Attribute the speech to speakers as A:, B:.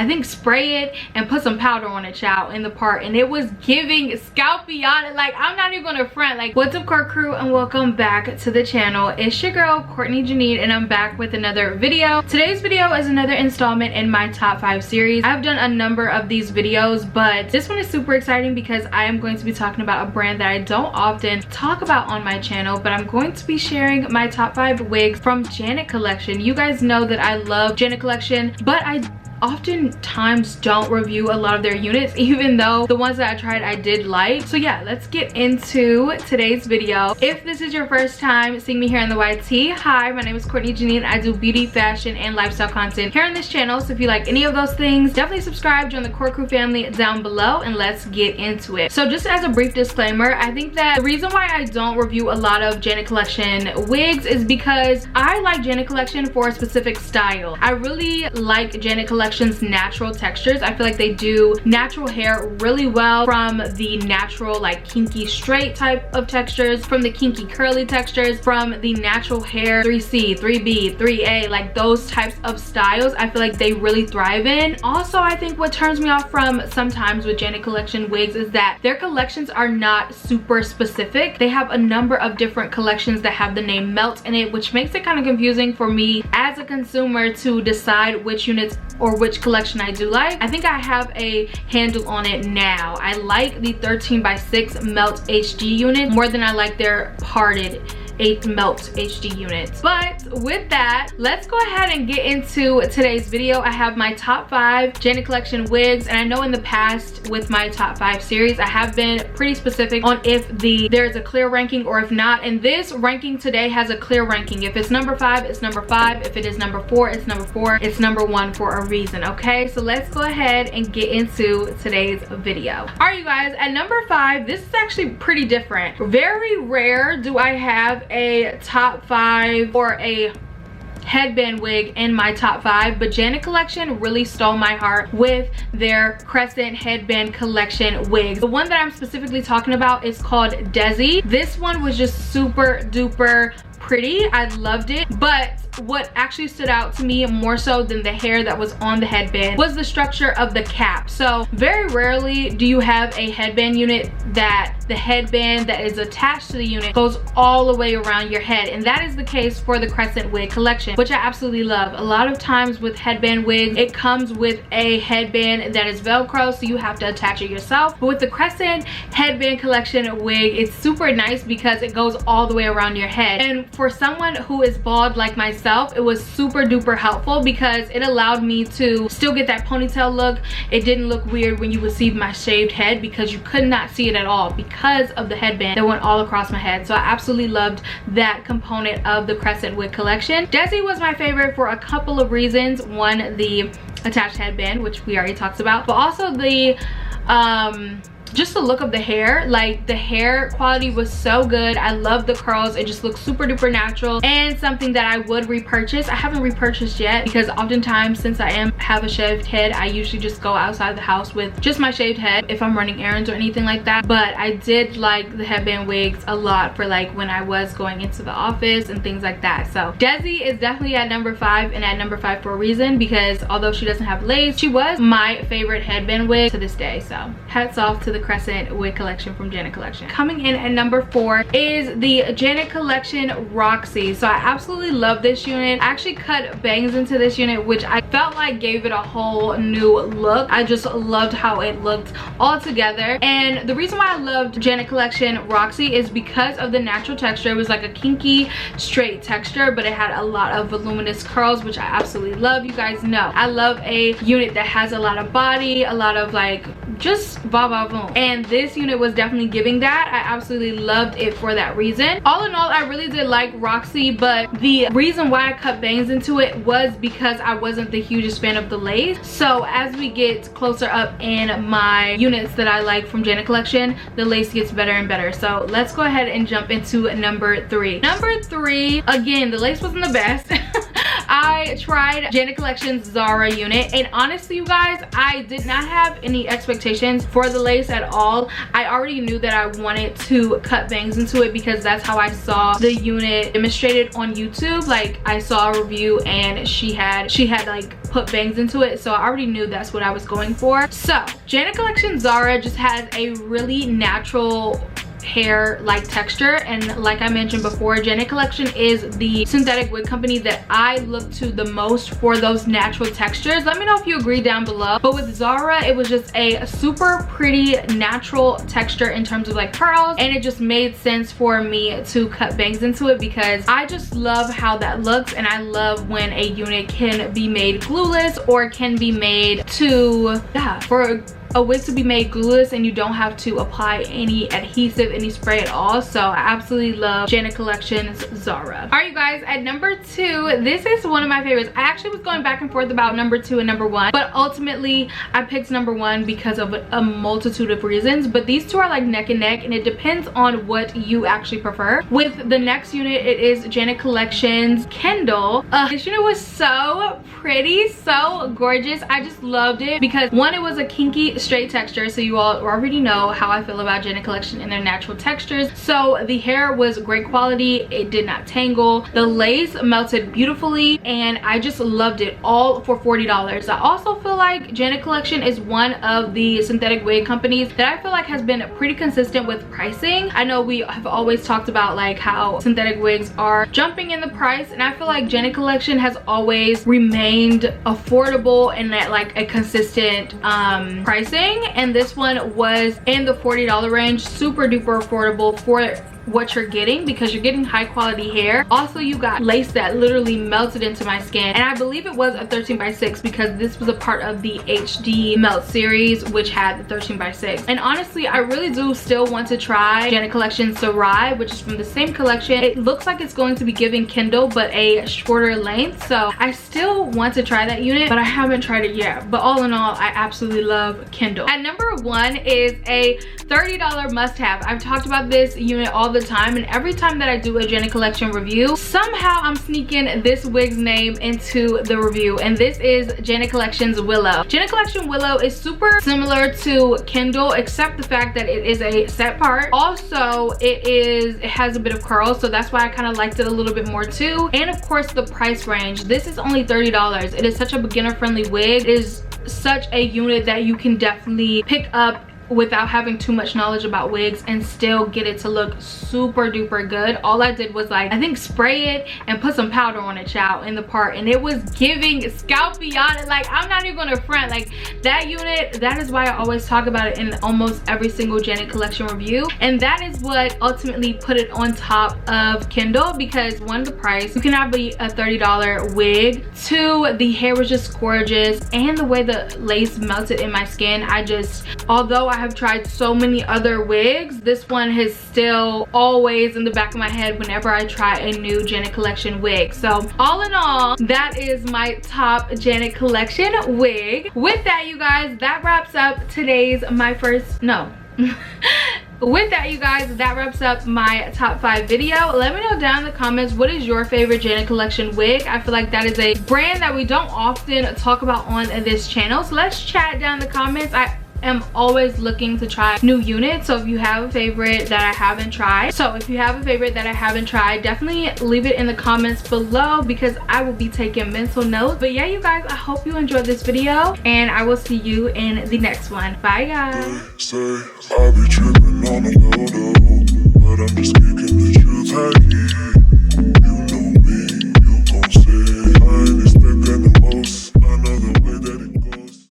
A: I think spray it and put some powder on it, child, in the part, and it was giving scalpiana. Like, I'm not even gonna front. Like, what's up, core crew, and welcome back to the channel. It's your girl Courtney Janine, and I'm back with another video. Today's video is another installment in my top 5 series. I've done a number of these videos, but this one is super exciting because I am going to be talking about a brand that I don't often talk about on my channel, but I'm going to be sharing my top 5 wigs from Janet Collection. You guys know that I love Janet Collection, but I oftentimes don't review a lot of their units, even though the ones that I tried I did like. So yeah, let's get into today's video. If this is your first time seeing me here in the YT, hi, my name is Courtney Janine. I do beauty, fashion, and lifestyle content here on this channel. So if you like any of those things, definitely subscribe, join the core crew family down below, and let's get into it. So just as a brief disclaimer, I think that the reason why I don't review a lot of Janet Collection wigs is because I like Janet Collection for a specific style. I really like Janet Collection's natural textures. I feel like they do natural hair really well, from the natural like kinky straight type of textures, from the kinky curly textures, from the natural hair 3C, 3B, 3A, like those types of styles. I feel like they really thrive in. Also, I think what turns me off from sometimes with Janet Collection wigs is that their collections are not super specific. They have a number of different collections that have the name Melt in it, which makes it kind of confusing for me as a consumer to decide which units or which collection I do like. I think I have a handle on it now. I like the 13x6 Melt HD unit more than I like their parted Melt HD units. But with that, let's go ahead and get into today's video. I have my top 5 Janet Collection wigs, and I know in the past with my top 5 series I have been pretty specific on if there's a clear ranking or if not, and this ranking today has a clear ranking. If it's number 5, it's number 5. If it is number 4, it's number 4. It's number 1 for a reason. Okay, so let's go ahead and get into today's video. All right, you guys, at number 5, this is actually pretty different. Very rare do I have a top 5 or a headband wig in my top 5, but Janet Collection really stole my heart with their crescent headband collection wigs. The one that I'm specifically talking about is called Desi. This one was just super duper pretty. I loved it, but what actually stood out to me more so than the hair that was on the headband was the structure of the cap. So very rarely do you have a headband unit that the headband that is attached to the unit goes all the way around your head, and that is the case for the crescent wig collection, which I absolutely love. A lot of times with headband wigs, it comes with a headband that is velcro, so you have to attach it yourself. But with the crescent headband collection wig, it's super nice because it goes all the way around your head, and for someone who is bald like myself, it was super duper helpful because it allowed me to still get that ponytail look. It didn't look weird when you would see my shaved head because you could not see it at all because of the headband that went all across my head. So I absolutely loved that component of the crescent wig collection. Desi was my favorite for a couple of reasons. One, the attached headband, which we already talked about, but also the just the look of the hair. Like, the hair quality was so good. I love the curls. It just looks super duper natural, and something that I would repurchase. I haven't repurchased yet because oftentimes, since I have a shaved head, I usually just go outside the house with just my shaved head if I'm running errands or anything like that. But I did like the headband wigs a lot for like when I was going into the office and things like that. So Desi is definitely at number 5, and at number 5 for a reason, because although she doesn't have lace, she was my favorite headband wig to this day. So hats off to the crescent wig collection from Janet Collection. Coming in at number 4 is the Janet Collection Roxie. So I absolutely love this unit. I actually cut bangs into this unit, which I felt like gave it a whole new look. I just loved how it looked all together, and the reason why I loved Janet Collection Roxie is because of the natural texture. It was like a kinky straight texture, but it had a lot of voluminous curls, which I absolutely love. You guys know I love a unit that has a lot of body, a lot of like just va va voom, and this unit was definitely giving that. I absolutely loved it for that reason. All in all, I really did like Roxie, but the reason why I cut bangs into it was because I wasn't the hugest fan of the lace. So as we get closer up in my units that I like from Janet Collection, the lace gets better and better. So let's go ahead and jump into number 3. Number 3, again, the lace wasn't the best. I I tried Janet Collection's Zara unit, and honestly you guys, I did not have any expectations for the lace at all. I already knew that I wanted to cut bangs into it because that's how I saw the unit demonstrated on YouTube. Like I saw a review and she had like put bangs into it, so I already knew that's what I was going for. So Janet Collection Zara just has a really natural hair like texture, and like I mentioned before, Janet Collection is the synthetic wig company that I look to the most for those natural textures. Let me know if you agree down below. But with Zara, it was just a super pretty natural texture in terms of like curls, and it just made sense for me to cut bangs into it because I just love how that looks, and I love when a unit can be made glueless or can be made to, yeah, for a wig to be made glueless and you don't have to apply any adhesive, any spray at all. So I absolutely love Janet Collection's Zara. All right you guys, at number 2, this is one of my favorites. I actually was going back and forth about number 2 and number 1, but ultimately I picked number 1 because of a multitude of reasons. But these two are like neck and neck, and it depends on what you actually prefer. With the next unit, it is Janet Collection's Kendall. This unit was so pretty, so gorgeous. I just loved it because one, it was a kinky straight texture, so you all already know how I feel about Janet Collection and their natural textures. So the hair was great quality, it did not tangle, the lace melted beautifully, and I just loved it, all for $40. I also feel like Janet Collection is one of the synthetic wig companies that I feel like has been pretty consistent with pricing. I know we have always talked about like how synthetic wigs are jumping in the price, and I feel like Janet Collection has always remained affordable and at like a consistent pricing, and this one was in the $40 range. Super duper affordable for what you're getting because you're getting high quality hair. Also, you got lace that literally melted into my skin, and I believe it was a 13x6 because this was a part of the HD Melt series, which had the 13x6. And honestly, I really do still want to try Janet Collection's Sarai, which is from the same collection. It looks like it's going to be giving Kindle but a shorter length, so I still want to try that unit, but I haven't tried it yet. But all in all, I absolutely love Kindle. At number 1 is a $30 must-have. I've talked about this unit all the time, and every time that I do a Janet Collection review, somehow I'm sneaking this wig's name into the review, and this is Janet Collection's Willow. Janet Collection Willow is super similar to Kindle except the fact that it is a set part. Also, it has a bit of curl, so that's why I kind of liked it a little bit more too. And of course, the price range. This is only $30. It is such a beginner friendly wig. It is such a unit that you can definitely pick up without having too much knowledge about wigs and still get it to look super duper good. All I did was like, I think spray it and put some powder on it, child, in the part, and it was giving scalpiana. Like, I'm not even gonna front, like that unit, that is why I always talk about it in almost every single Janet Collection review, and that is what ultimately put it on top of Kindle because one, the price, you can have a $30 wig, two, the hair was just gorgeous, and the way the lace melted in my skin, I just, although I have tried so many other wigs, this one is still always in the back of my head whenever I try a new Janet Collection wig. So all in all, that is my top Janet Collection wig. With that, you guys, that wraps up today's with that, you guys, that wraps up my top 5 video. Let me know down in the comments, what is your favorite Janet Collection wig? I feel like that is a brand that we don't often talk about on this channel, so let's chat down in the comments. I am always looking to try new units, so if you have a favorite that I haven't tried, definitely leave it in the comments below because I will be taking mental notes. But yeah, you guys, I hope you enjoyed this video, and I will see you in the next one. Bye guys.
B: Say I be tripping on a low, but I'm just kicking the truth.